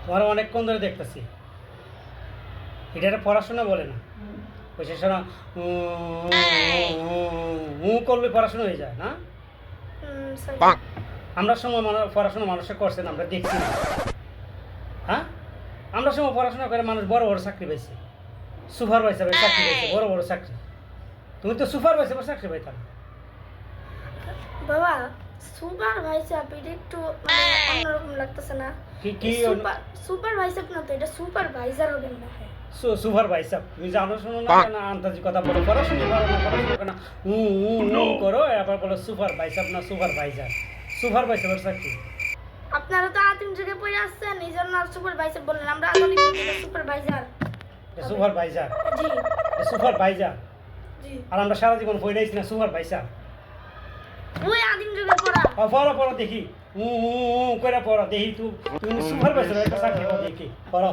তোমার অনেকক্ষণ ধরে দেখতেছি। এটা একটা পড়াশোনা বলে না, ওই সে শোনা করলে পড়াশোনা হয়ে যায় না। সরি। আমরা সময় পড়াশোনা মানুষে করছে না, আমরা দেখছি না। হ্যাঁ, আমরা সময় পড়াশোনা করে মানুষ বড় বড় চাকরি পাইছে, সুপারভাইজারের চাকরি পাইছে, বড় বড় চাকরি। তুমি তো সুপারভাইজারের চাকরি পাইতাম। বাবা সুপারভাইজার এটা একটু মানে অন্যরকম লাগতেছে না? কি কি সুপারভাইজার না তো, এটা সুপারভাইজার হবে না। সুপারভাইজার তুমি জানো শোনো না কেন আন্তাজি কথা বলো, পড়াশোনা করো না, পড়াশোনা করো না, করো, এবার বলো সুপারভাইজার না সুপারভাইজার। সুপারভাইজারের চাকরি। আপনারা তো আদিম যুগে পড়ে আসছেন, এই জন্য সুপারভাইজার বললেন। আমরা আধুনিক যুগে সুপারভাইজার। সুপারভাইজার, জি সুপারভাইজার। জি, আর আমরা সারা জীবন পড়ে আইছি না সুপারভাইজার। ওই আদিম যুগে পড়া। পড়ো পড়ো দেখি, করে পড়ো দেখি, তুমি সুপারভাইজার একটা চাকরি পাও দেখি, পড়ো।